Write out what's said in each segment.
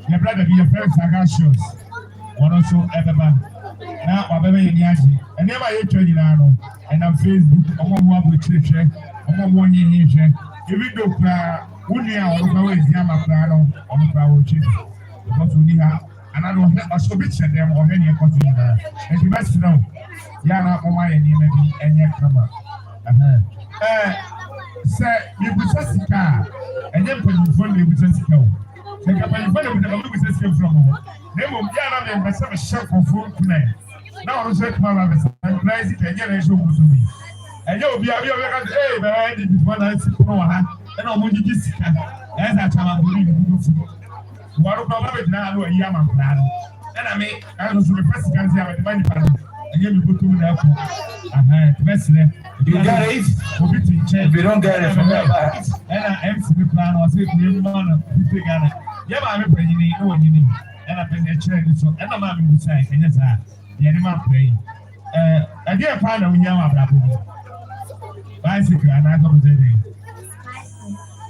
Your brother be your friend Sagashos. One also ever. Now, my baby in Yaji. And never you turn it on. And on Facebook, I'm on with children. I'm on 1 year here. If we go cry, 1 year or always Yama Plano on the power chief. Because we have another so bit them or any continent. And you must know, Yana on my enemy and your camera. Sir, you possess the car. And then put you phone with us go. The company with the Lucas came from home. They will be around and some shop of food tonight. Now I was at my office and place it again and show to me. And you'll be able to say, but I did one I sit for her. And I'm going to just as I tell you. What about it now? A Yaman plan. And I mean, I was the first country I had money. Again, we put to the airport. You got it. If you don't get it from there, and I empty the plan or say, yeah, I'm a pretty new and I've been a chair. So, and I'm having to say, and yes, the animal play. A dear partner, we have a bicycle, and I don't say,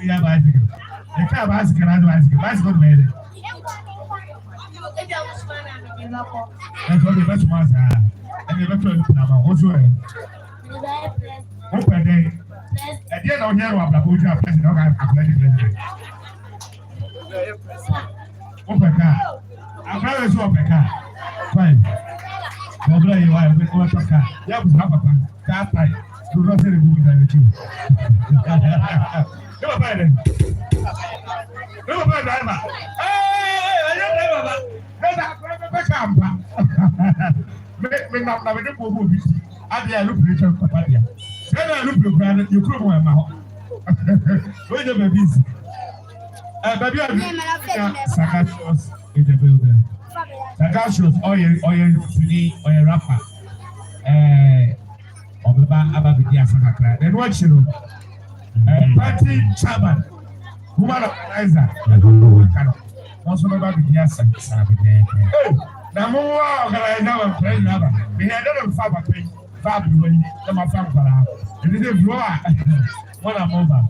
we have bicycle. The car bicycle, and I do bicycle made it. That's what the best ones are. And the better number also. Open day. And yet, on here, I'm a good president. Open car. I'm very sure open car. Fine. Whether you are with what car. You have a car time. Do not say the good with you. Come on, Biden. Come on, Biden. Hey, I don't know. Me not na me do bobo bi. Ade a look picture papa dia. Say na look program you come on ma ho. We dey be busy. Baby Sagashos in the building. Sagashos oye fini oye rapper. Obeba ababidia sakakra. Then what you know? Party chairman, woman organizer. I don't know what kind of. Also ababidia sakakra. Na mo wa organizer and play number. Me hear them fab pay. Fab when them fab para. It is a viewer. One among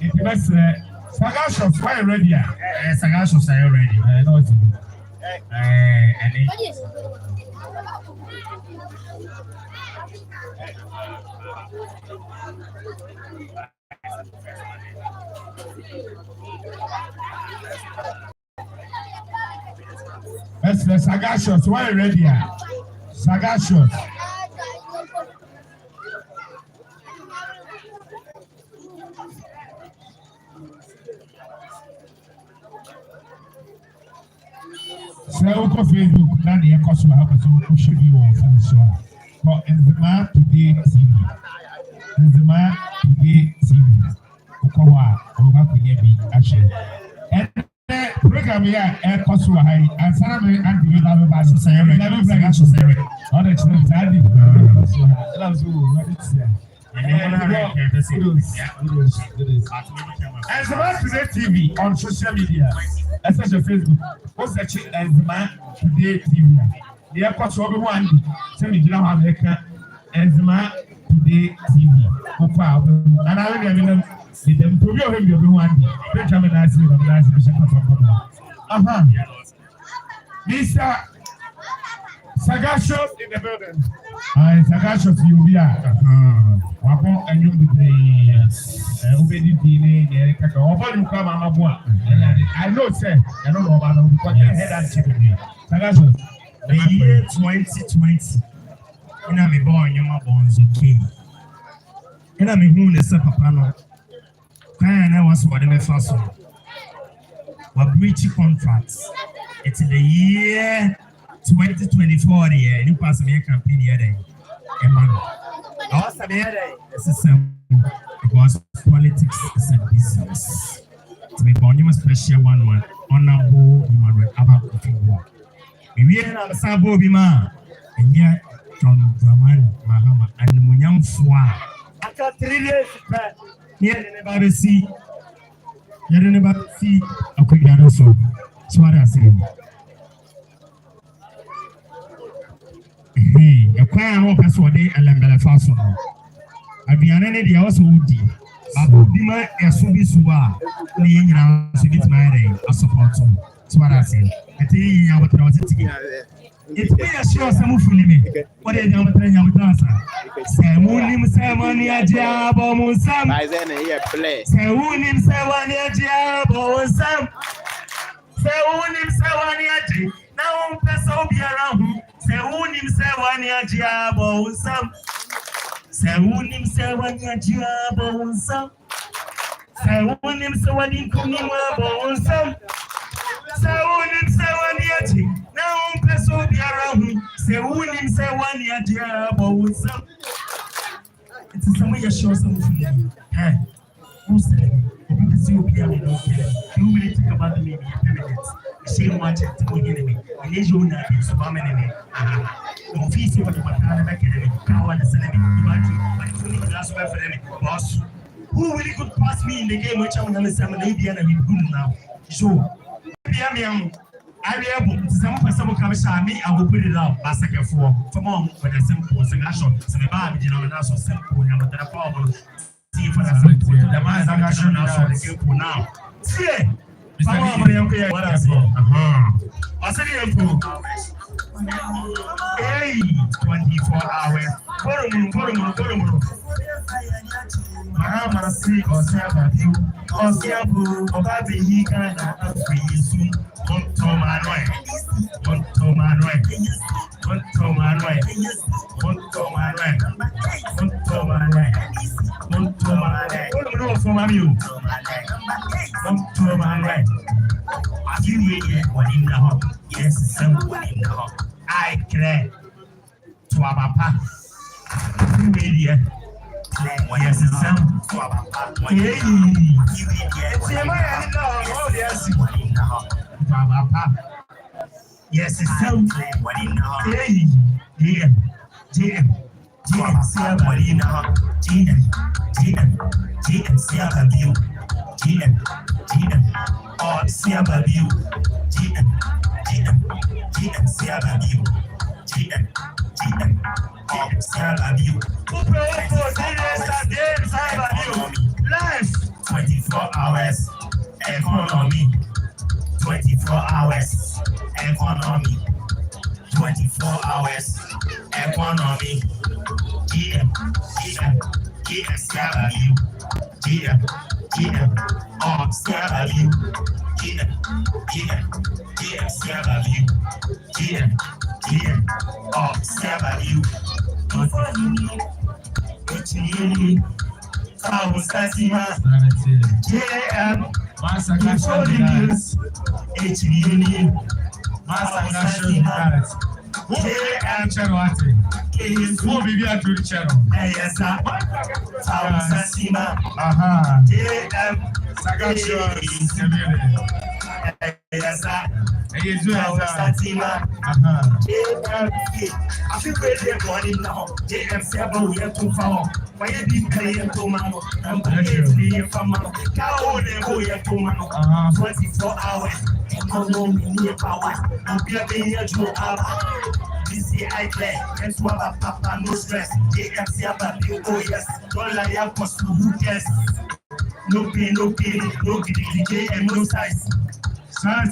it was Sagashos are ready. Sagashos are ready. No it's That's the Sagashos. Why ready? Sagashos. So on Facebook, now the customer have should be on so for Enzima Today TV. Enzima Today TV. Ukowa, Obakuyebi, Ashe. And the program here, Air Kosua, and Sarah and the Lava Society, never bring us to say, on the Trinity. And Zama Today TV on social media, especially Facebook, what's actually as Zama Today TV. The airport will be one, tell me, you know how they can, and Zama Today TV. And I will give them. Them to be one. Benjamin Mr. Sagashos in the building. Sagashos, you be Wapon and you be obeying the I know, sir. I don't know about what you head and chicken. Sagashos, the year 2020. And I'm born, you're my bones, okay. And I'm in the Sapapano. And I was what the first one. What breach contracts. It's the year 2024. The new pass me campaign here. Emmanuel. I was there. Because politics is a business. To be born, you must special one. Honorable Emmanuel Abakufiwa. We are not Sabo Bima. And yet, John Draman Mahama and Munyam Fwa. After 3 days, you never see a quick so. So what I say. Hey, a choir of us one day and Lambella Faso. I've been an enemy also would be. I would be my Suwa, laying out to get my day. I support you. So what I say. I tell you, I was together. It's me a sure some of me. What are you doing? Samunim Samania Jabo Musam. I then here play. Samunim Savania Jabo Sam. Samunim Savania. Now Peso be around. Samunim Savania Jabo Sam. Samunim Savania Jabo Sam. Samunim Sawadim Kumabo Sam. Samunim Savania. Now Peso be around. Samunim Savania Jabo Sam. It is some way you show something. Hey, who said because you be able to really think about the media minutes. She watch it to the enemy. And you know it's one enemy. The fees of the back enemy. How and the enemy. You that's why for enemy. Boss. Who really could pass me in the game which I'm going to say I'm good now? So, I will some person come me, I will put it out Basake for mom for the simple suggestion. So the Bible, you know, that's so simple. I'm not a problem. See for the simple. The man is now. See, what I say. I said, hey, 24 hours. Mahama see or you, or Siabu, or Baby, he can have free soon. Don't my way. Don't my way. Don't my way. Don't my way. Don't my way. Don't my way. Don't my way. Don't my way. You really what in the home? Yes, someone in the home. I declare to our papa. You really. Yes, it's some. Yes, it's some. Life 24 hours economy 24 hours economy 24 hours economy GM CRW GM CRW GM CRW GM CRW before you need what you need. I was casting my JM Basake Ndc HDN Basake JM Cherwati. Who be here to the channel? Yes, sir. Aha. JM Sagashio is the yes, sir. Yes, sir. Aha. I feel very good now. JM Sabo, we have to follow. Why you didn't carry him to Mano? I'm going to be from Mano. How they go to Mano? 24 hours. I'm going to power. I'm getting here to our. This year I play, and swallow papa, no stress. JMC about you, oh yes. Don't lie out for who cares. No pain, no giddy, and no size. No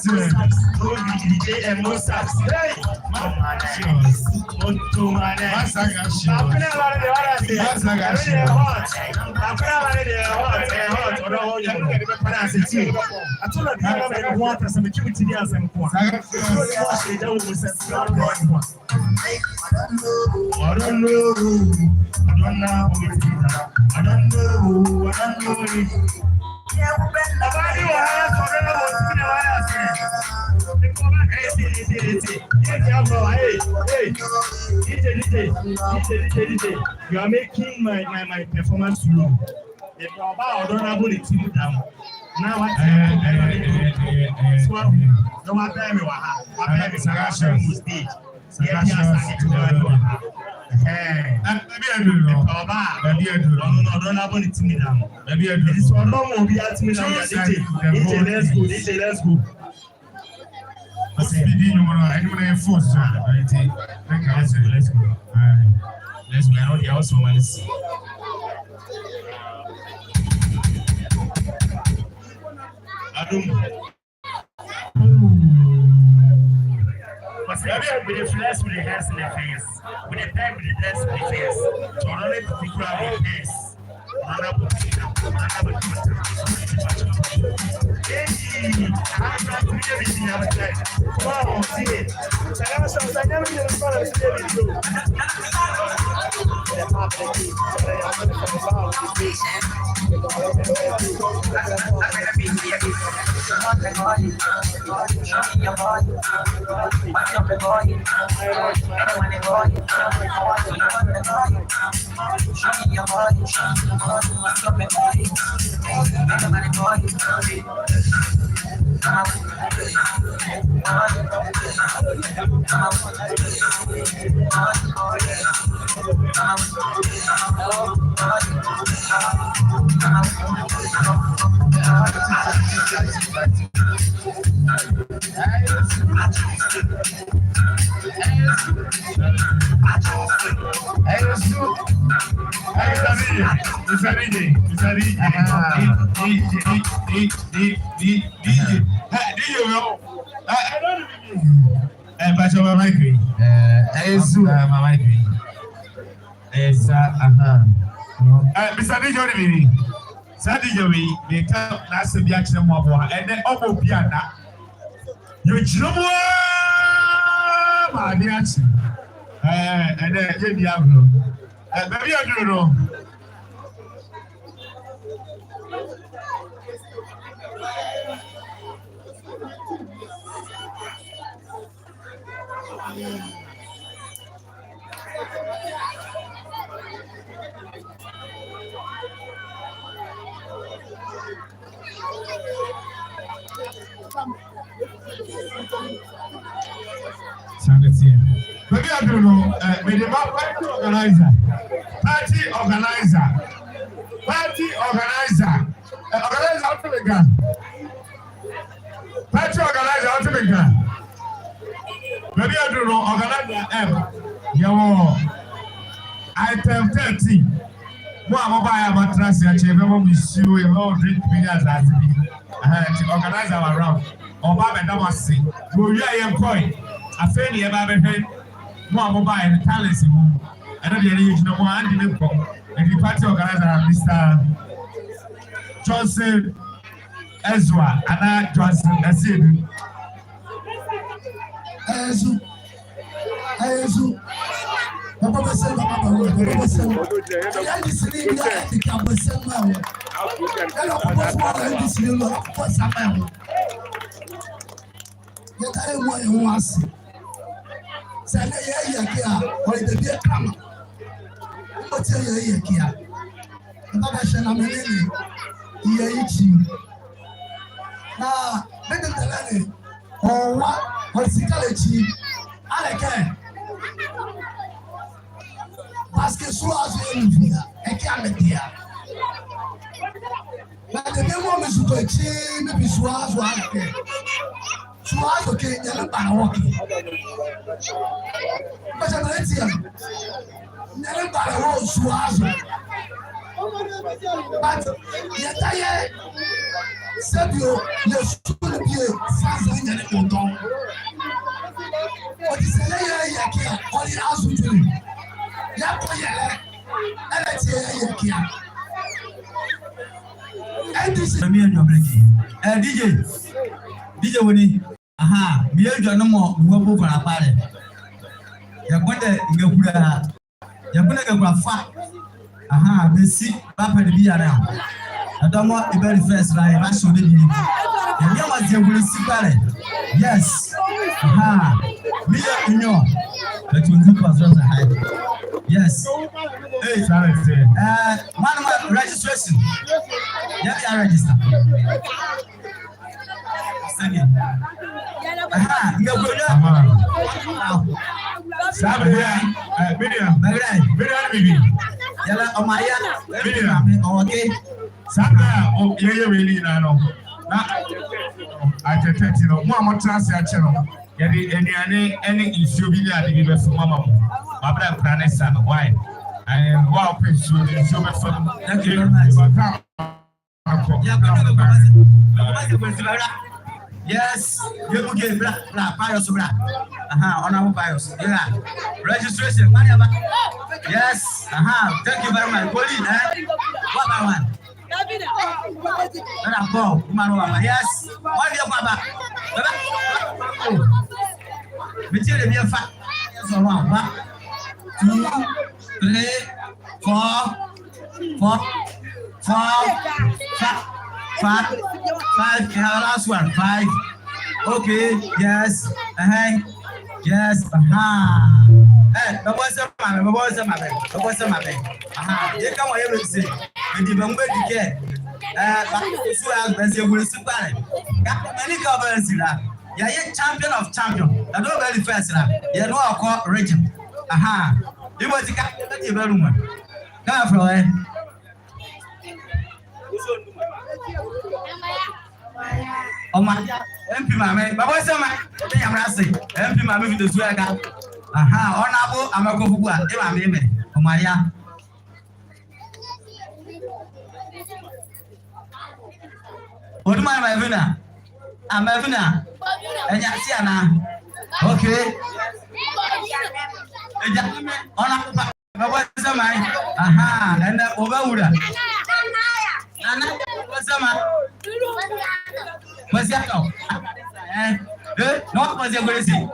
giddy, and no size. Hey! You are making my performance low. If you are about honorable, it's down. Now what? No matter me, what is stage. Hey, maybe I do know. Maybe I do know. Don't have any team down. Maybe I do. This one will be at me now. Let's go. Let's go. Let's go. I know the house woman is. But with the flesh with the hands in the face, with the pen with the dance in the face, to only to grab the face. Mr. DJ, Sadie, they come last of the action of and then Obo Piana. You know, my dear, and then Diablo. Maybe I don't know. Maybe I don't know. Maybe party organizer. Organizer out to the gun. Party organizer out to the gun. Maybe I don't know. Organizer M. Yo. Item 30. One mobile mattress. We see you. Drink me as to organize our round. Obama Damasi. We are employed. I feel the Abba more mobile talents. I don't really know one and the party organizer, Mr. Johnson Ezra, Anna Johnson, Ezra. Say yeah kia or the beer come. What's your kia? Baba shall am in na bedu telele owa hosikalechi aleke parce que soit je via et qui a metia na de demo me sukochi me biswa so aleke soit ok ya ba woki ba ja na etia na ba wo soit but yataye Sabio, le sous le pied, sans un année content. On dit c'est là, on est à soutenir. Il y a quoi y aller? Elle est tirée, qui a. Elle dit c'est DJ Woni. Aha, bien je ne m'en pas parler. Ya kwenda ngekula. Ya kwenda ngekula fa. Aha, merci, papa de biara. Adamo iberi first line ba show de bi. Ya wa je wuri sipare. Yes. Aha. Me inyo. Let me do pass on high. Yes. Hey, sorry. Man registration. Yeah, register. Second. Aha, ngekula. Sabe ya. Bibi. Yala omaya. Bibi. Okay. Saka yeye weli na no na atetete no mo amotrase a che no ye de enuane ene nsuo bi ya de bi be fo mama mo abra prane sa no why wow pensuo nsuo be fo na ke yes you go get bla pious bla honorable pious yeah registration yes thank you very much police what about one Ana go, Mama. Yes. What do you Baba? Between the mere fact. So 1, 2, 3, 4, 5. Last one, 5. Okay. Yes. Yes. Hey, Baba say my you come on here say. The Bangwe decay. So as Bessie will supply. Many governments you are champion of champion. I don't very fast. You know our call region. Aha. You want to get the woman. Come from oh my MP Mamma, but what's my MP Mamma with the swagger? Aha, honorable, I'm a go for oh my yeah. What am I, Mavina? I'm Mavina. And Yasiana. Okay. What's my? Aha, and over. Anna, what's my? What's that? Not was your crazy.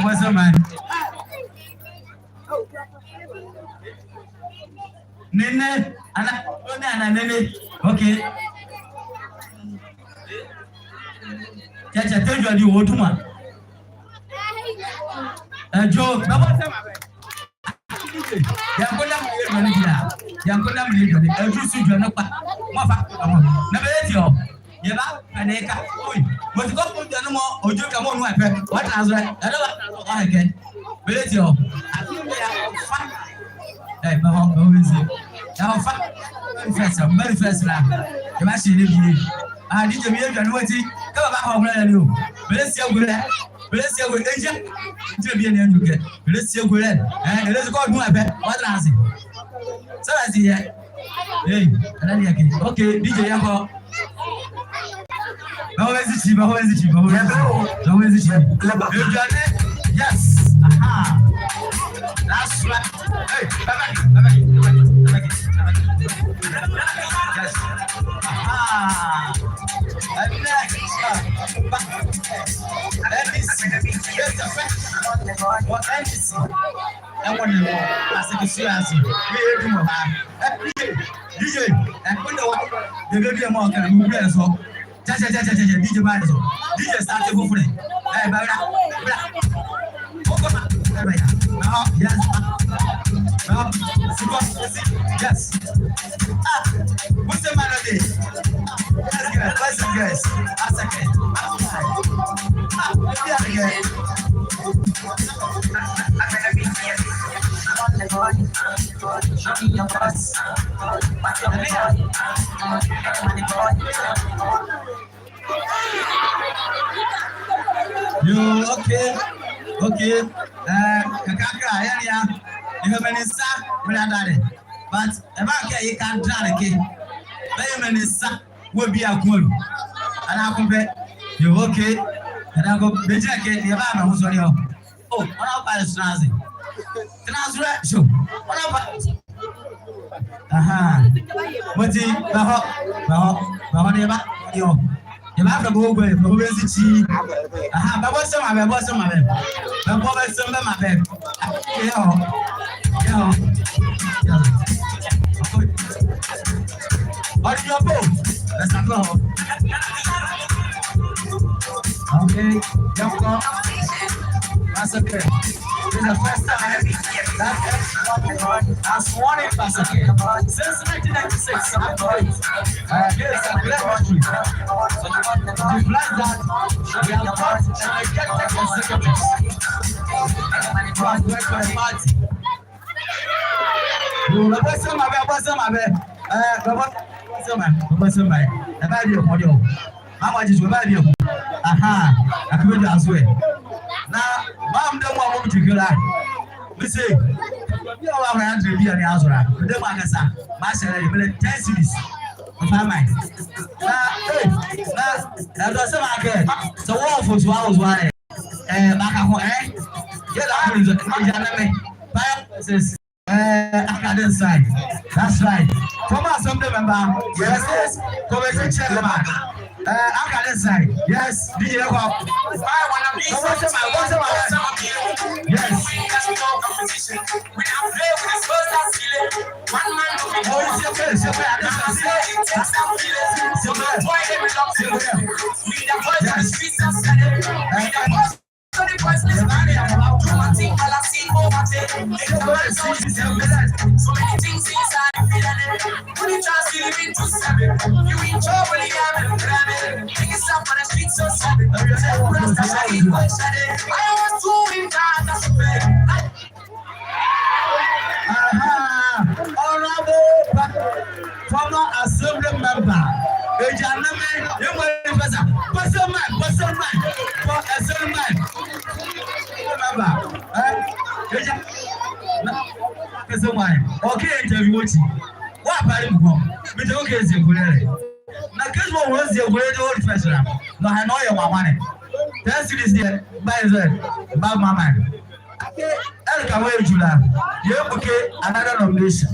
What's my? Nene, Anna, Nene, okay. Chacha, tell you what to man. Joe, hey, Mama, always now very first lap. The machine I need to be able to know it. Come back home, you. Bless you, bless you, with Asia. To be an end, you get. Bless you, good. And let's go do my bed. What does it? So I see it. Hey, okay, DJ Yanko. How is it cheap? How is it cheap? How is it cheap? Yes. Aha. That's right. Hey, yes. Aha. And next, what NBC? I want to know. As a situation, we do more. DJ, and when the baby among can move as well. DJ Bado. DJ start to go for it. Hey, Bada. Yes. Yes. What's the matter there? Yes. That's okay. You okay? Kakaka, yeah. You have any sa, but if I you can't try again. Many sa will be a good. And I compare you okay? And I go the jacket, the Abba who's on you. Oh, what about the Strazi? Show. What about? Aha. What's it? You have to go away, but who is it? Aha, but what's some of them? What's some of them? But what is some of them? What's your boat? Let's go. Okay, that's okay. This is the first time I've sworn in Basake. Since 1996, here's a black history. So you like that, we have got and I get the executives. Work for the party. You know, what's my bed? How much is your value? Aha, I could as well. Now, Mom don't want to go out. We say, you are around to be an answer. The Magasa, Master, 10 cities of my mind. Now, that was a market. So, all for 2 hours, why? Get out of the side. That's right. Come on, some member. Yes. Come and check the mark. Side. Yes. DJ Rock. Yes. So many things inside. When you try to live into 7, you in trouble again. Take it up on the street so sad. I was doing that. Honorable former assembly member. Okay, interview what about him? But okay, it's a good area. Now, because what was the great old festival? No, I know your money. That's it is there by the about my man. I'll come away with you now. You're okay, another nomination.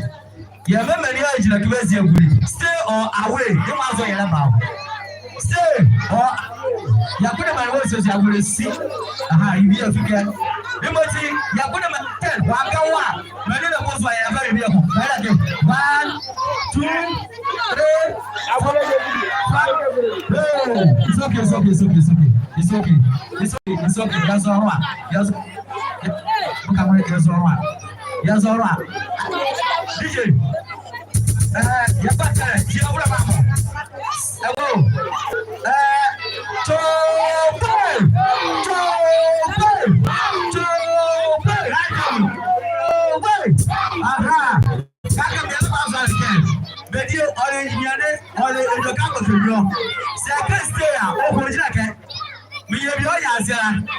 You have many years like you stay or away. You must say about stay or you put my words as I will see. Aha, you be a figure. You must see, you put them at 10. One, many of us are very beautiful. 1, 2, 3, 4, 5. It's okay. That's all right. Yes. Yes, all right. DJ.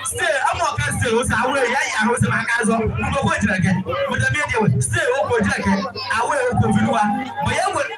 Stay, I'm not going to stay. I will. I was a man. I'm going to get. But the media will stay open. I will open. But I will.